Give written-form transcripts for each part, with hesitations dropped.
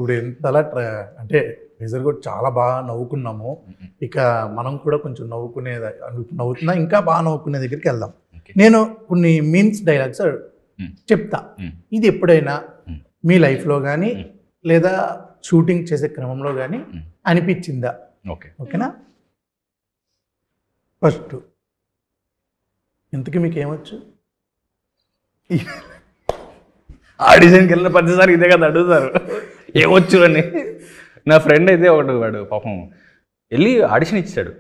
ఇప్పుడు ఎంతలా అంటే రిజల్ట్ కూడా చాలా బాగా నవ్వుకున్నాము. ఇక మనం కూడా కొంచెం నవ్వుతున్నా ఇంకా బాగా నవ్వుకునే దగ్గరికి వెళ్దాం. నేను కొన్ని మీమ్స్ డైలాగ్స్ చెప్తా. ఇది ఎప్పుడైనా మీ లైఫ్లో కానీ లేదా షూటింగ్ చేసే క్రమంలో కానీ అనిపించిందా? ఓకేనా? ఫస్ట్ ఇంతకీ మీకు ఏమొచ్చు? ఆడిషన్కి వెళ్ళిన ప్రతిసారి ఇదే కదా అడుగుతారు, ఏమొచ్చు అని. నా ఫ్రెండ్ అయితే వాడు పాపం వెళ్ళి ఆడిషన్ ఇచ్చాడు.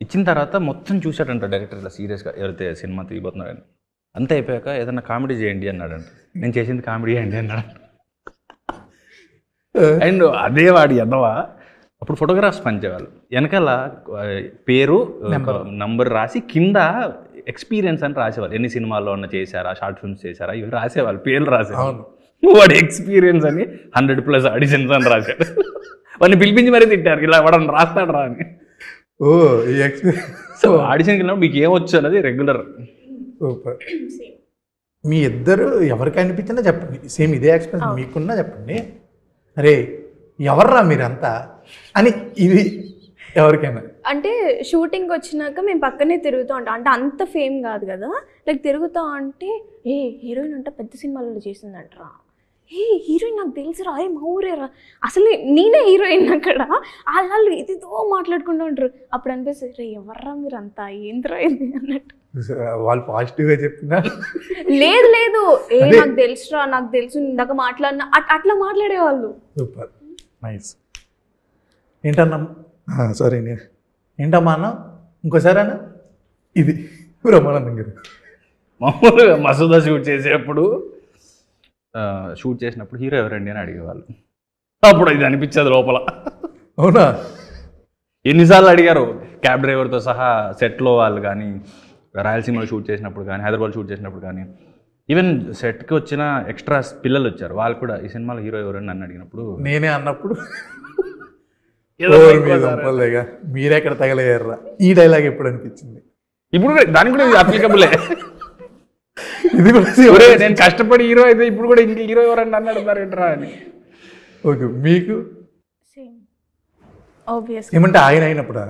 ఇచ్చిన తర్వాత మొత్తం చూశాడంట డైరెక్టర్, ఇలా సీరియస్గా ఎవరైతే సినిమా తీయబోతున్నాడని. అంతా అయిపోయాక ఏదన్నా కామెడీ చేయండి అన్నాడంట. నేను చేసింది కామెడీ చేయండి అన్నాడు. అండ్ అదే వాడి ఎదవా అప్పుడు ఫోటోగ్రాఫ్స్ పంచేవాళ్ళు. వెనకాల పేరు నంబర్ రాసి కింద ఎక్స్పీరియన్స్ అని రాసేవాళ్ళు. ఎన్ని సినిమాల్లో ఉన్న చేశారా, షార్ట్ ఫిల్మ్స్ చేశారా, ఇవి రాసేవాళ్ళు, పేర్లు రాసేవాళ్ళు. వాడు ఎక్స్పీరియన్స్ అని 100+ ఆడిషన్స్ అని రాశాడు. వాడిని పిలిపించి మరీ తిట్టారు, ఇలా వాడని రాస్తాడు రా అని. సో ఆడిషన్కి వెళ్ళినప్పుడు మీకు ఏమొచ్చు అన్నది రెగ్యులర్. మీ ఇద్దరు ఎవరికి అనిపించినా చెప్పండి, సేమ్ ఇదే ఎక్స్పీరియన్స్ మీకున్నా చెప్పండి. అరే ఎవర్రా మీరంతా అని ఇది ఎవరికైనా. అంటే షూటింగ్ వచ్చినాక మేము పక్కనే తిరుగుతూ ఉంటాం. అంటే అంత ఫేమ్ కాదు కదా, లైక్ తిరుగుతా అంటే ఏ హీరోయిన్ అంటే పెద్ద సినిమాలలో చేసిందంటరా, ఏ హీరోయిన్ నాకు తెలుసురా, ఏ మా ఊరేరా, అసలు నేనే హీరోయిన్ అక్కడ. వాళ్ళు ఇదితో మాట్లాడుకుంటూ ఉంటారు. అప్పుడు అనిపిస్తుంది రే ఎవర్రా మీరంతా, ఏంద్రా ఇది అన్నట్టు. వాళ్ళు పాజిటివ్గా చెప్పినా లేదు లేదు, ఏ నాకు తెలుసురా, నాకు తెలుసు, ఇందాక మాట్లాడినా అట్లా మాట్లాడేవాళ్ళు. Super nice. ఏంటన్నా సారీ ఏంటమ్మా అన్న ఇంకోసారి అన్న ఇది బ్రహ్మానందం గారు మామూలుగా మసూదా షూట్ చేసినప్పుడు హీరో ఎవరండి అని అడిగేవాళ్ళు. అప్పుడు ఇది అనిపించేది లోపల. అవునా? ఎన్నిసార్లు అడిగారు క్యాబ్ డ్రైవర్తో సహా సెట్లో వాళ్ళు కానీ, రాయలసీమలో షూట్ చేసినప్పుడు కానీ, హైదరాబాద్ షూట్ చేసినప్పుడు కానీ, ఈవెన్ సెట్కి వచ్చిన ఎక్స్ట్రా పిల్లలు వచ్చారు, వాళ్ళు కూడా ఈ సినిమాలో హీరో ఎవరని నన్ను అడిగినప్పుడు నేనే అన్నప్పుడు మీరెక్కడ తగలయ్యారా ఈ డైలాగ్ ఎప్పుడు అనిపించింది? ఇప్పుడు దానికి కూడా అప్లికబులే. ఇది కూడా నేను కష్టపడి హీరో అయితే ఇప్పుడు కూడా ఇంక హీరో ఎవరని నన్ను అడుగుతారు ఏంట్రా అని. ఓకే, మీకు ఆబ్వియస్లీ ఏమంటే ఆయన అయినప్పుడు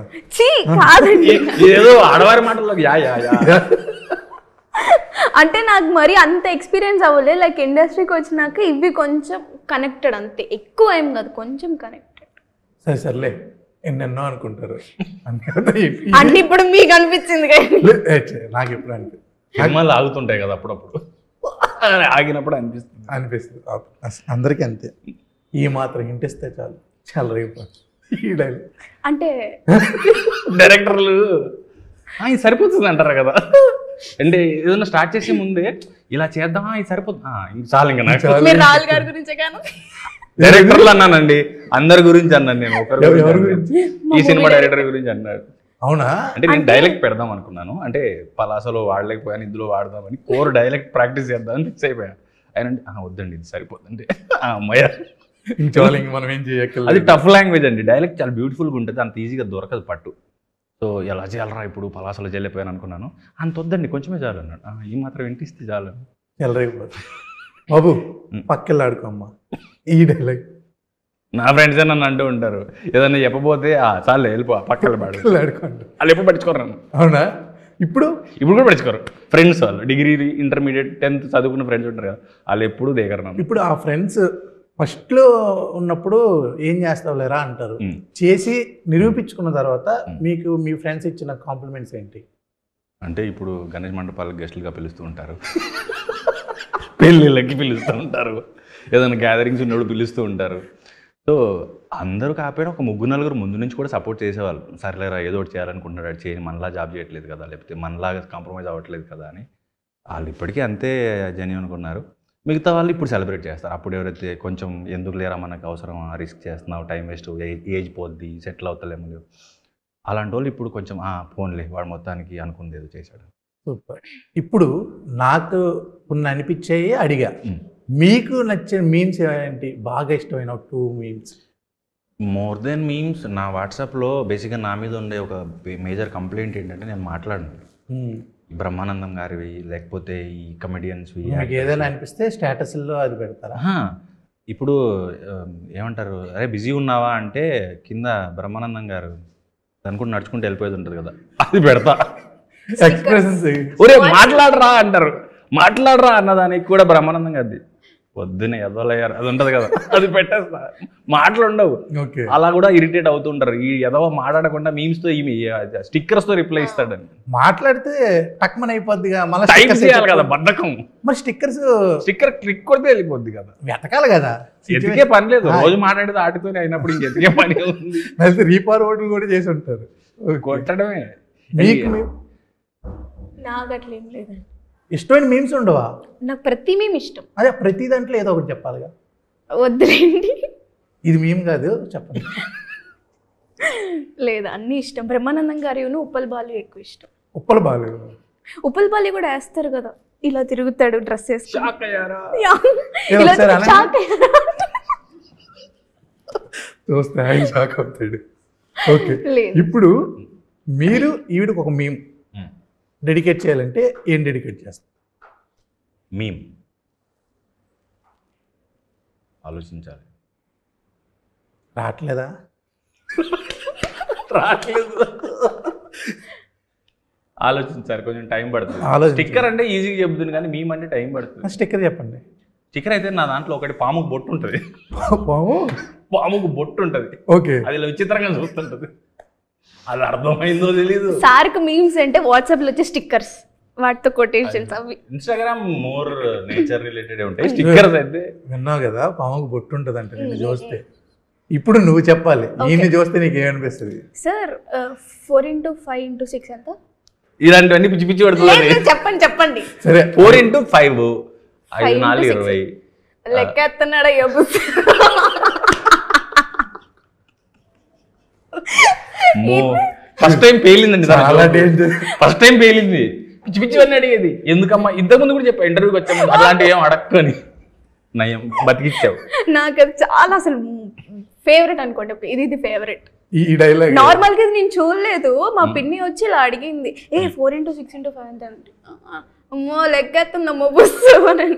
ఏదో ఆడవారి మాటల్లో యా యా యా అంటే నాకు మరి అంత ఎక్స్పీరియన్స్ అవ్వలేదు. లైక్ ఇండస్ట్రీకి వచ్చినాక ఇవి కొంచెం కనెక్టెడ్, అంతే, ఎక్కువ ఏం కాదు, కొంచెం కనెక్టెడ్. సర్లే ఎన్నెన్నో అనుకుంటారు అంటే ఇప్పుడు మీకు అనిపించింది నాకు ఎప్పుడు అనిపిస్తుంది. సినిమాలు ఆగుతుంటాయి కదా అప్పుడప్పుడు, ఆగినప్పుడు అనిపిస్తుంది. అందరికీ అంతే, ఈ మాత్రం ఇంటిస్తే చాలు చాలా రేపు ఈ డైలాగ్. అంటే డైరెక్టర్లు ఇది సరిపోతుంది అంటారు కదా. అంటే ఏదైనా స్టార్ట్ చేసే ముందే ఇలా చేద్దాం, ఇది సరిపోతుంది, ఇది చాలు ఇంకా నాకు. రాహుల్ గారి గురించే కాను, డైరెక్టర్లు అన్నానండి, అందరి గురించి అన్నాను నేను. ఈ సినిమా డైరెక్టర్ గురించి అన్నాడు. అవునా? అంటే నేను డైలెక్ట్ పెడదాం అనుకున్నాను, అంటే పలాసలో వాడలేకపోయాను, ఇందులో వాడదామని కోర్ డైలెక్ట్ ప్రాక్టీస్ చేద్దామని ఫిక్స్ అయిపోయాను. ఆయన వద్దండి ఇది సరిపోతుంది, అమ్మయ్య మనం ఏం చేయగలం. అది టఫ్ లాంగ్వేజ్ అండి, డైలెక్ట్ చాలా బ్యూటిఫుల్గా ఉంటుంది, అంత ఈజీగా దొరకదు పట్టు. సో ఎలా చేయాలరా ఇప్పుడు పలాసలో చేయలేకపోయాను అనుకున్నాను. అంత వద్దండి కొంచెమే చాలు అన్నాడు. ఈ మాత్రం వింటిస్తే చాలు. ఎల్లరైపోతుంది బాబు, పక్కెళ్ళి ఆడుకోమ్మా ఈ డైలాగ్. నా ఫ్రెండ్సే నన్ను అంటూ ఉంటారు, ఏదన్నా చెప్పబోతే చాలు వెళ్ళిపో పక్కన ఆడుకోండి, వాళ్ళు ఎప్పుడు పట్టించుకోరు నన్ను. అవునా? ఇప్పుడు కూడా పట్టించుకోరు. ఫ్రెండ్స్ వాళ్ళు డిగ్రీ, ఇంటర్మీడియట్, 10th చదువుకున్న ఫ్రెండ్స్ ఉంటారు కదా, వాళ్ళు ఎప్పుడు దిగరు నన్ను. ఇప్పుడు ఆ ఫ్రెండ్స్ ఫస్ట్లో ఉన్నప్పుడు ఏం చేస్తావు లేరా అంటారు, చేసి నిరూపించుకున్న తర్వాత మీకు మీ ఫ్రెండ్స్ ఇచ్చిన కాంప్లిమెంట్స్ ఏంటి? అంటే ఇప్పుడు గణేష్ మండపాలకు గెస్టులుగా పిలుస్తూ ఉంటారు, పెళ్ళిళ్ళకి పిలుస్తూ ఉంటారు, ఏదైనా గ్యాదరింగ్స్ ఉన్నప్పుడు పిలుస్తూ ఉంటారు. సో అందరూ కాకపోయినా ఒక 3-4 ముందు నుంచి కూడా సపోర్ట్ చేసేవాళ్ళు. సర్లేరా ఏదో ఒకటి చేయాలనుకుంటున్నాడు, చేయని మనలా జాబ్ చేయట్లేదు కదా, లేకపోతే మనలాగా కాంప్రమైజ్ అవ్వట్లేదు కదా అని. వాళ్ళు ఇప్పటికీ అంతే జెన్యూన్ అనుకున్నారు. మిగతా వాళ్ళు ఇప్పుడు సెలబ్రేట్ చేస్తారు. అప్పుడు ఎవరైతే కొంచెం ఎందుకు లేరా మనకు అవసరం, రిస్క్ చేస్తున్నావు, టైం వేస్ట్, ఏజ్ పోద్ది, సెటిల్ అవుతలేము లేవు, అలాంటి వాళ్ళు ఇప్పుడు కొంచెం ఫోన్లే వాడు మొత్తానికి అనుకుంది ఏదో చేశాడు. సూపర్. ఇప్పుడు నాకు కొన్ని అనిపించాయి అడిగా, మీకు నచ్చిన మీమ్స్ ఏంటి? బాగా ఇష్టమైన 2 మీమ్స్. మోర్ దెన్ మీమ్స్, నా వాట్సాప్లో బేసిక్గా నా మీద ఉండే ఒక మేజర్ కంప్లైంట్ ఏంటంటే నేను మాట్లాడను. బ్రహ్మానందం గారివి లేకపోతే ఈ కమెడియన్స్వి ఏదైనా అనిపిస్తే స్టేటస్లో అది పెడతారా? ఇప్పుడు ఏమంటారు, అరే బిజీ ఉన్నావా అంటే కింద బ్రహ్మానందం గారు అనుకుంటూ నడుచుకుంటూ వెళ్ళిపోయేది ఉంటుంది కదా, అది పెడతా. ఎక్స్ప్రెషన్స్ ఒరే మాట్లాడరా అంటారు, మాట్లాడరా అన్నదానికి కూడా బ్రహ్మానందం గారిది పొద్దునే ఎదవలయ్యారు అది ఉంటుంది కదా, అది పెట్టేస్తా. మాటలు ఉండవు. ఓకే. అలా కూడా ఇరిటేట్ అవుతుంటారు. ఈ ఎదవ మాట్లాడకుండా మీమ్స్తో ఈమె స్టిక్కర్స్తో రిప్లై ఇస్తాడని. మాట్లాడితే టక్మన్ అయిపోద్దిగా, మళ్ళీ టైప్ చేయాలి కదా, బద్ధకం. మరి స్టిక్కర్స్ స్టిక్కర్ క్లిక్ కొడితే వెళ్ళిపోద్ది కదా, వెతకాలి కదా. ఎతికే పని లేదు. రోజు మాట్లాడేది ఆటితోనే అయినప్పుడు ఇంకెతికే పని ఉంది. అయితే రీఫార్వర్డ్ కూడా చేసి ఉంటారు. కొట్టడమే. మీకు నాకు అట్లా ఏం లేదండి. ఇష్టమైన మీమ్స్ ఉండవా? నాకు ప్రతి మేము ఇష్టం. అదే ప్రతి దాంట్లో ఏదో ఒకటి చెప్పాలిగా. వద్దులేండి. ఇది మేము కాదు చెప్పండి. లేదు, అన్నీ ఇష్టం. బ్రహ్మానందం గారి ఉప్పల్ బాలు ఎక్కువ ఇష్టం. ఉప్పల బాలు, ఉప్పల్ బాలు కూడా వేస్తారు కదా, ఇలా తిరుగుతాడు డ్రెస్ వేసుకొని. షాక్ అయ్యారా? ఇలా ఒకసారి అనండి. షాక్ అయ్యారా? చూస్తే ఆయన షాక్ అవుతాడు. ఓకే. లేదు. ఇప్పుడు మీరు ఈవిడికి ఒక మీమ్ డెడికేట్ చేయాలంటే ఏం డెడికేట్ చేస్తారు? మీమ్ ఆలోచించాలి. రావట్లేదా? రావట్లేదు. ఆలోచించాలి, కొంచెం టైం పడుతుంది. స్టిక్కర్ అంటే ఈజీగా చెప్తుంది కానీ మీమ్ అంటే టైం పడుతుంది. స్టిక్కర్ చెప్పండి. స్టిక్కర్ అయితే నా దాంట్లో ఒకటి పాముకు బొట్టు ఉంటుంది. పాము? పాముకు బొట్టు ఉంటుంది. ఓకే. అది ఇలా విచిత్రంగా చూస్తుంటది. అది అర్థమైందో తెలీదు. సార్కి మీమ్స్ అంటే వాట్సాప్ లో వచ్చే స్టిక్కర్స్, వాటితో కొటేషన్స్ అవి. ఇన్స్టాగ్రామ్ మోర్ నేచర్ రిలేటెడ్ ఉంటాయి. స్టిక్కర్స్ అయితే విన్నావు కదా, పాముకు బొట్టు ఉంటుంది అంటే నిన్ను చూస్తే. ఇప్పుడు నువ్వు చెప్పాలి, నిన్ను చూస్తే నీకు ఏమనిపిస్తుంది? సార్ 4x5x6 ఎంత? ఇలాంటివన్నీ పిచ్చి పిచ్చి పడుతుంది. చెప్పండి చెప్పండి. సరే 4x5 5 4 20 లెక్క ఎత్తన్నాడా? First time పేలిందండి. చాలా డేంజర్. ఫస్ట్ టైం పేలింది. పిచ్చి పిచ్చివన్నీ అడిగేది. ఎందుకమ్మా ఇంతకుముందు కూడా చెప్పా ఇంటర్వ్యూకి వచ్చాము అలాంటి ఏం అడక్కని. నయం బతికిచ్చావు. నాకు అది చాలా అసలు ఫేవరెట్ అనుకోండి. ఇది ఫేవరెట్. ఈ డైలాగ్ నార్మల్ గా నేను చూడలేదు, మా పిన్ని వచ్చి ఇలా అడిగింది, 4x6x5 ఎంత అంటే, అమ్మో లెక్క ఎత్తుందమ్మో బుస్సు అని.